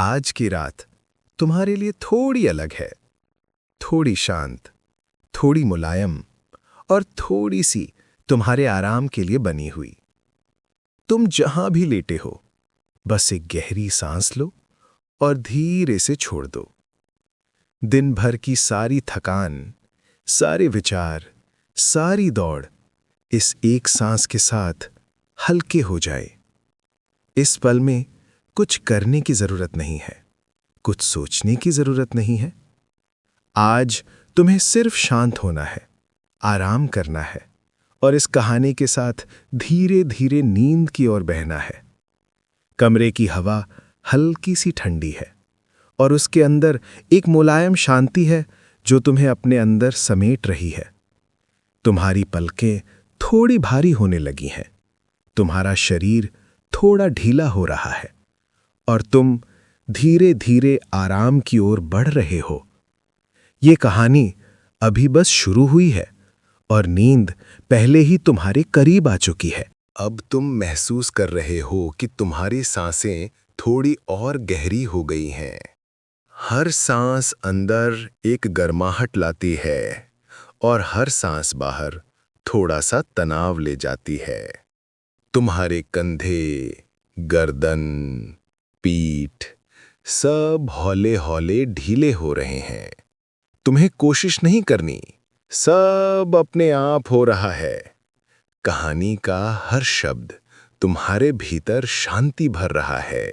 आज की रात तुम्हारे लिए थोड़ी अलग है, थोड़ी शांत, थोड़ी मुलायम और थोड़ी सी तुम्हारे आराम के लिए बनी हुई। तुम जहां भी लेटे हो, बस एक गहरी सांस लो और धीरे से छोड़ दो। दिन भर की सारी थकान, सारे विचार, सारी दौड़ इस एक सांस के साथ हल्के हो जाए। इस पल में कुछ करने की जरूरत नहीं है, कुछ सोचने की जरूरत नहीं है। आज तुम्हें सिर्फ शांत होना है, आराम करना है और इस कहानी के साथ धीरे धीरे नींद की ओर बहना है। कमरे की हवा हल्की सी ठंडी है और उसके अंदर एक मुलायम शांति है जो तुम्हें अपने अंदर समेट रही है। तुम्हारी पलकें थोड़ी भारी होने लगी हैं, तुम्हारा शरीर थोड़ा ढीला हो रहा है और तुम धीरे धीरे आराम की ओर बढ़ रहे हो। ये कहानी अभी बस शुरू हुई है और नींद पहले ही तुम्हारे करीब आ चुकी है। अब तुम महसूस कर रहे हो कि तुम्हारी सांसें थोड़ी और गहरी हो गई हैं। हर सांस अंदर एक गर्माहट लाती है और हर सांस बाहर थोड़ा सा तनाव ले जाती है। तुम्हारे कंधे, गर्दन, पीठ सब हौले हौले ढीले हो रहे हैं। तुम्हें कोशिश नहीं करनी, सब अपने आप हो रहा है। कहानी का हर शब्द तुम्हारे भीतर शांति भर रहा है।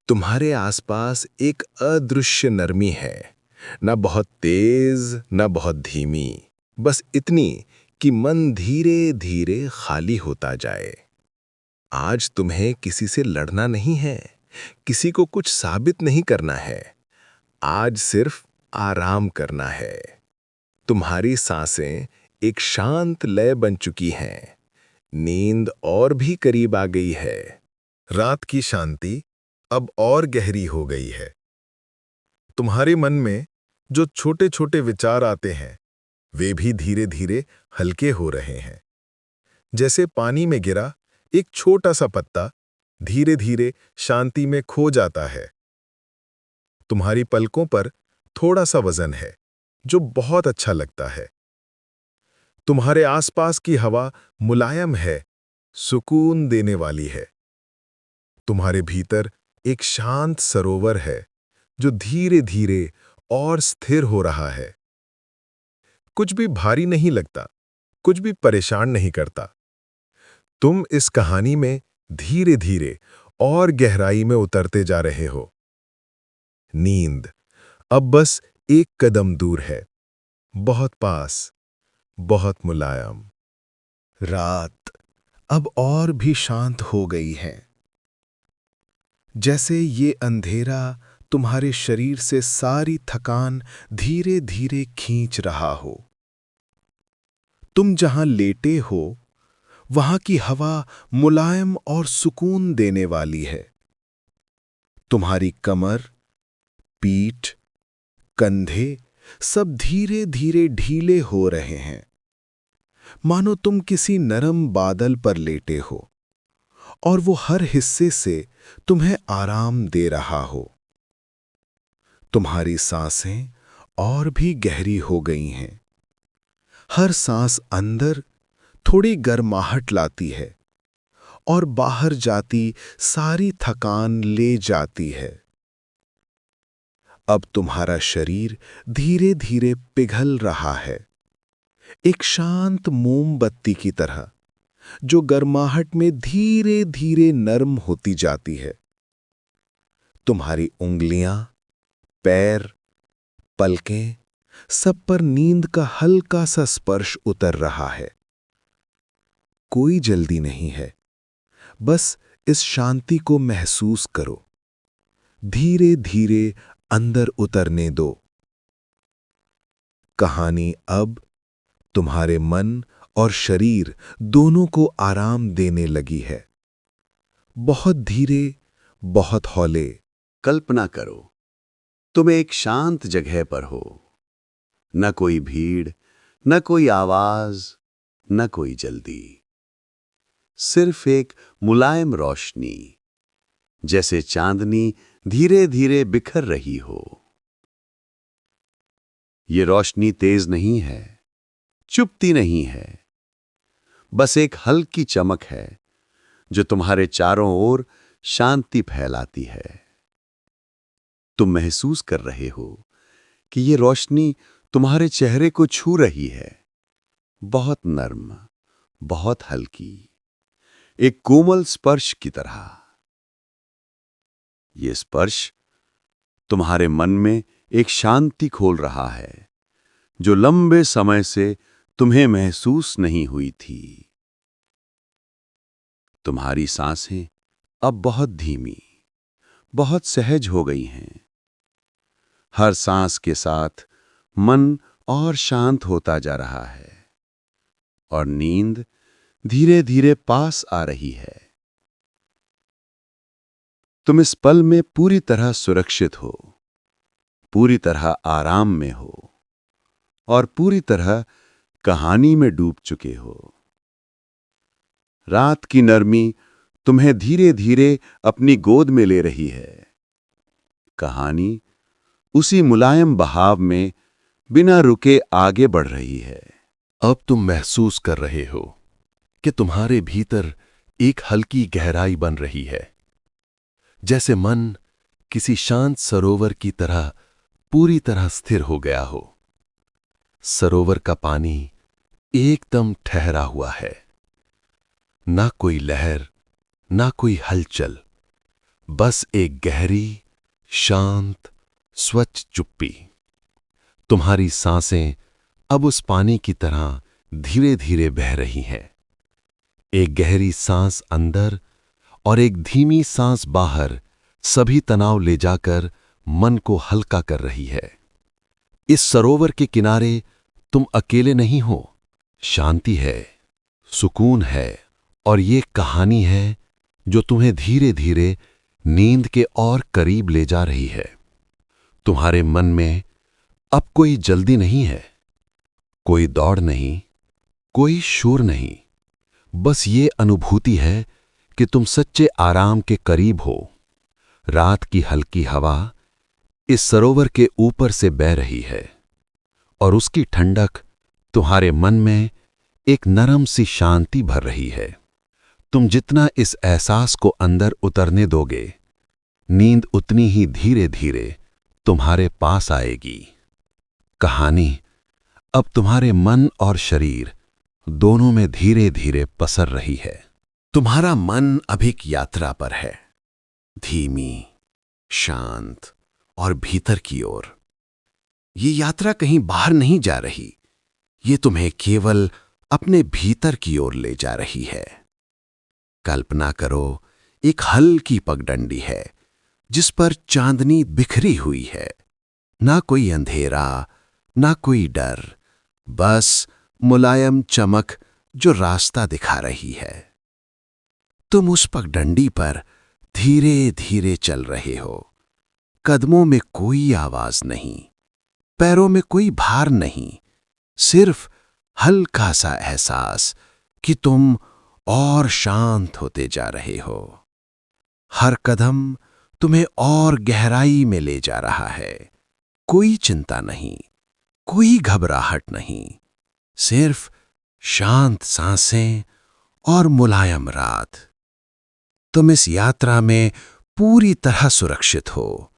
तुम्हारे आसपास एक अदृश्य नरमी है, न बहुत तेज न बहुत धीमी, बस इतनी कि मन धीरे धीरे खाली होता जाए। आज तुम्हें किसी से लड़ना नहीं है, किसी को कुछ साबित नहीं करना है। आज सिर्फ आराम करना है। तुम्हारी सांसें एक शांत लय बन चुकी हैं। नींद और भी करीब आ गई है। रात की शांति अब और गहरी हो गई है। तुम्हारे मन में जो छोटे छोटे विचार आते हैं, वे भी धीरे धीरे हल्के हो रहे हैं। जैसे पानी में गिरा एक छोटा सा पत्ता धीरे धीरे शांति में खो जाता है। तुम्हारी पलकों पर थोड़ा सा वजन है, जो बहुत अच्छा लगता है। तुम्हारे आसपास की हवा मुलायम है, सुकून देने वाली है। तुम्हारे भीतर एक शांत सरोवर है, जो धीरे धीरे और स्थिर हो रहा है। कुछ भी भारी नहीं लगता, कुछ भी परेशान नहीं करता। तुम इस कहानी में धीरे धीरे और गहराई में उतरते जा रहे हो। नींद अब बस एक कदम दूर है, बहुत पास, बहुत मुलायम। रात अब और भी शांत हो गई है, जैसे ये अंधेरा तुम्हारे शरीर से सारी थकान धीरे धीरे खींच रहा हो। तुम जहां लेटे हो, वहां की हवा मुलायम और सुकून देने वाली है। तुम्हारी कमर, पीठ, कंधे सब धीरे धीरे ढीले हो रहे हैं, मानो तुम किसी नरम बादल पर लेटे हो और वो हर हिस्से से तुम्हें आराम दे रहा हो। तुम्हारी सांसें और भी गहरी हो गई हैं। हर सांस अंदर थोड़ी गर्माहट लाती है और बाहर जाती सारी थकान ले जाती है। अब तुम्हारा शरीर धीरे धीरे पिघल रहा है, एक शांत मोमबत्ती की तरह, जो गर्माहट में धीरे धीरे नरम होती जाती है। तुम्हारी उंगलियां, पैर, पलकें सब पर नींद का हल्का सा स्पर्श उतर रहा है। कोई जल्दी नहीं है, बस इस शांति को महसूस करो। धीरे धीरे अंदर उतरने दो। कहानी अब तुम्हारे मन और शरीर दोनों को आराम देने लगी है। बहुत धीरे, बहुत हौले। कल्पना करो, तुम एक शांत जगह पर हो। न कोई भीड़, न कोई आवाज, न कोई जल्दी। सिर्फ एक मुलायम रोशनी, जैसे चांदनी धीरे धीरे बिखर रही हो। ये रोशनी तेज नहीं है, चुपती नहीं है, बस एक हल्की चमक है जो तुम्हारे चारों ओर शांति फैलाती है। तुम महसूस कर रहे हो कि ये रोशनी तुम्हारे चेहरे को छू रही है, बहुत नर्म, बहुत हल्की, एक कोमल स्पर्श की तरह। ये स्पर्श तुम्हारे मन में एक शांति खोल रहा है जो लंबे समय से तुम्हें महसूस नहीं हुई थी। तुम्हारी सांसें अब बहुत धीमी, बहुत सहज हो गई हैं। हर सांस के साथ मन और शांत होता जा रहा है और नींद धीरे धीरे पास आ रही है। तुम इस पल में पूरी तरह सुरक्षित हो, पूरी तरह आराम में हो और पूरी तरह कहानी में डूब चुके हो। रात की नरमी तुम्हें धीरे धीरे अपनी गोद में ले रही है। कहानी उसी मुलायम बहाव में बिना रुके आगे बढ़ रही है। अब तुम महसूस कर रहे हो कि तुम्हारे भीतर एक हल्की गहराई बन रही है, जैसे मन किसी शांत सरोवर की तरह पूरी तरह स्थिर हो गया हो। सरोवर का पानी एकदम ठहरा हुआ है, ना कोई लहर, ना कोई हलचल, बस एक गहरी, शांत, स्वच्छ चुप्पी। तुम्हारी सांसें अब उस पानी की तरह धीरे धीरे बह रही हैं। एक गहरी सांस अंदर और एक धीमी सांस बाहर सभी तनाव ले जाकर मन को हल्का कर रही है। इस सरोवर के किनारे तुम अकेले नहीं हो। शांति है, सुकून है और ये कहानी है जो तुम्हें धीरे धीरे नींद के और करीब ले जा रही है। तुम्हारे मन में अब कोई जल्दी नहीं है, कोई दौड़ नहीं, कोई शोर नहीं, बस ये अनुभूति है कि तुम सच्चे आराम के करीब हो। रात की हल्की हवा इस सरोवर के ऊपर से बह रही है और उसकी ठंडक तुम्हारे मन में एक नरम सी शांति भर रही है। तुम जितना इस एहसास को अंदर उतरने दोगे, नींद उतनी ही धीरे धीरे तुम्हारे पास आएगी। कहानी अब तुम्हारे मन और शरीर दोनों में धीरे धीरे पसर रही है। तुम्हारा मन अब एक यात्रा पर है, धीमी, शांत और भीतर की ओर। ये यात्रा कहीं बाहर नहीं जा रही, ये तुम्हें केवल अपने भीतर की ओर ले जा रही है। कल्पना करो, एक हल्की पगडंडी है जिस पर चांदनी बिखरी हुई है। ना कोई अंधेरा, ना कोई डर, बस मुलायम चमक जो रास्ता दिखा रही है। तुम उस पगडंडी पर धीरे धीरे चल रहे हो। कदमों में कोई आवाज नहीं, पैरों में कोई भार नहीं, सिर्फ हल्का सा एहसास कि तुम और शांत होते जा रहे हो। हर कदम तुम्हें और गहराई में ले जा रहा है। कोई चिंता नहीं, कोई घबराहट नहीं, सिर्फ शांत सांसें और मुलायम रात। तुम इस यात्रा में पूरी तरह सुरक्षित हो।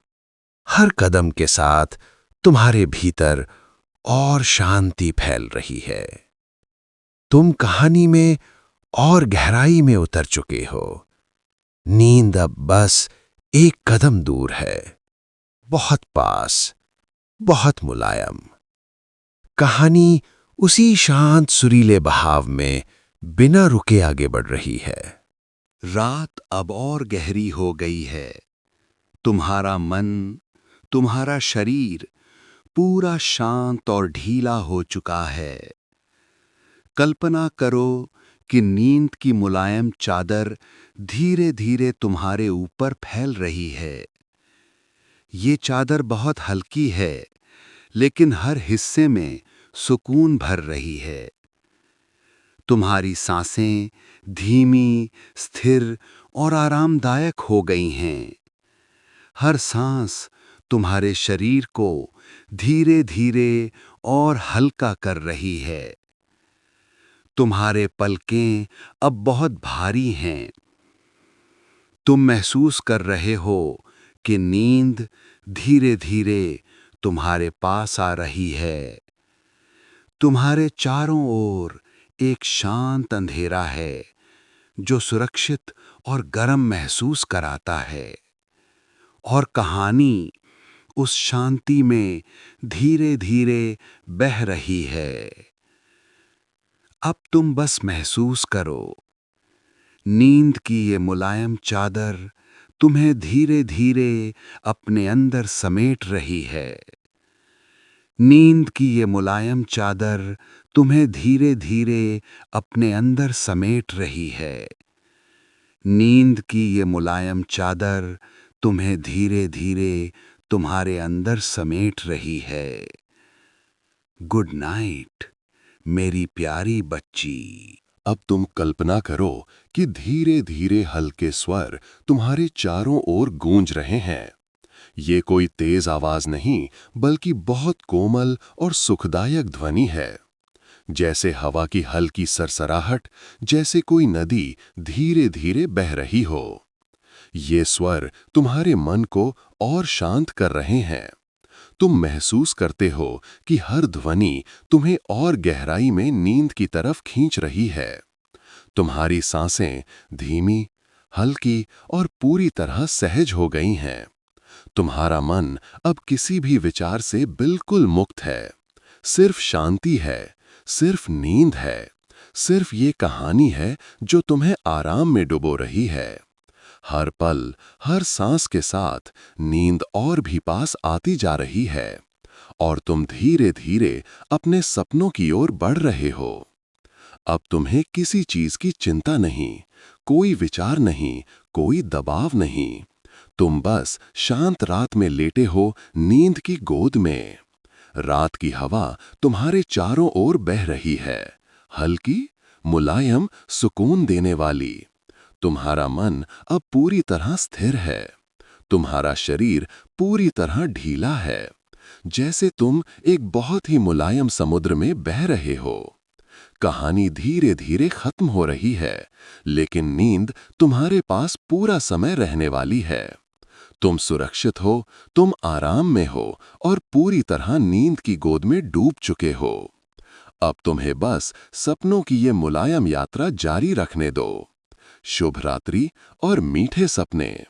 हर कदम के साथ तुम्हारे भीतर और शांति फैल रही है। तुम कहानी में और गहराई में उतर चुके हो। नींद अब बस एक कदम दूर है, बहुत पास, बहुत मुलायम। कहानी उसी शांत सुरीले बहाव में बिना रुके आगे बढ़ रही है। रात अब और गहरी हो गई है। तुम्हारा मन, तुम्हारा शरीर पूरा शांत और ढीला हो चुका है। कल्पना करो कि नींद की मुलायम चादर धीरे धीरे तुम्हारे ऊपर फैल रही है। ये चादर बहुत हल्की है, लेकिन हर हिस्से में सुकून भर रही है। तुम्हारी सांसें धीमी, स्थिर और आरामदायक हो गई हैं। हर सांस तुम्हारे शरीर को धीरे धीरे और हल्का कर रही है। तुम्हारे पलकें अब बहुत भारी हैं। तुम महसूस कर रहे हो कि नींद धीरे धीरे तुम्हारे पास आ रही है। तुम्हारे चारों ओर एक शांत अंधेरा है जो सुरक्षित और गर्म महसूस कराता है, और कहानी उस शांति में धीरे धीरे बह रही है। अब तुम बस महसूस करो, नींद की ये मुलायम चादर तुम्हें धीरे धीरे अपने अंदर समेट रही है। नींद की ये मुलायम चादर तुम्हें धीरे धीरे अपने अंदर समेट रही है। नींद की ये मुलायम चादर तुम्हें धीरे धीरे तुम्हारे अंदर समेट रही है। गुड नाइट मेरी प्यारी बच्ची। अब तुम कल्पना करो कि धीरे धीरे हल्के स्वर तुम्हारे चारों ओर गूंज रहे हैं। ये कोई तेज आवाज नहीं, बल्कि बहुत कोमल और सुखदायक ध्वनि है, जैसे हवा की हल्की सरसराहट, जैसे कोई नदी धीरे धीरे बह रही हो। ये स्वर तुम्हारे मन को और शांत कर रहे हैं। तुम महसूस करते हो कि हर ध्वनि तुम्हें और गहराई में नींद की तरफ खींच रही है। तुम्हारी सांसें धीमी, हल्की और पूरी तरह सहज हो गई हैं। तुम्हारा मन अब किसी भी विचार से बिल्कुल मुक्त है। सिर्फ शांति है, सिर्फ नींद है, सिर्फ ये कहानी है जो तुम्हें आराम में डुबो रही है। हर पल, हर सांस के साथ नींद और भी पास आती जा रही है, और तुम धीरे धीरे अपने सपनों की ओर बढ़ रहे हो। अब तुम्हें किसी चीज की चिंता नहीं, कोई विचार नहीं, कोई दबाव नहीं। तुम बस शांत रात में लेटे हो, नींद की गोद में। रात की हवा तुम्हारे चारों ओर बह रही है, हल्की, मुलायम, सुकून देने वाली। तुम्हारा मन अब पूरी तरह स्थिर है। तुम्हारा शरीर पूरी तरह ढीला है, जैसे तुम एक बहुत ही मुलायम समुद्र में बह रहे हो। कहानी धीरे धीरे खत्म हो रही है, लेकिन नींद तुम्हारे पास पूरा समय रहने वाली है। तुम सुरक्षित हो, तुम आराम में हो और पूरी तरह नींद की गोद में डूब चुके हो। अब तुम्हें बस सपनों की ये मुलायम यात्रा जारी रखने दो। शुभ रात्रि और मीठे सपने।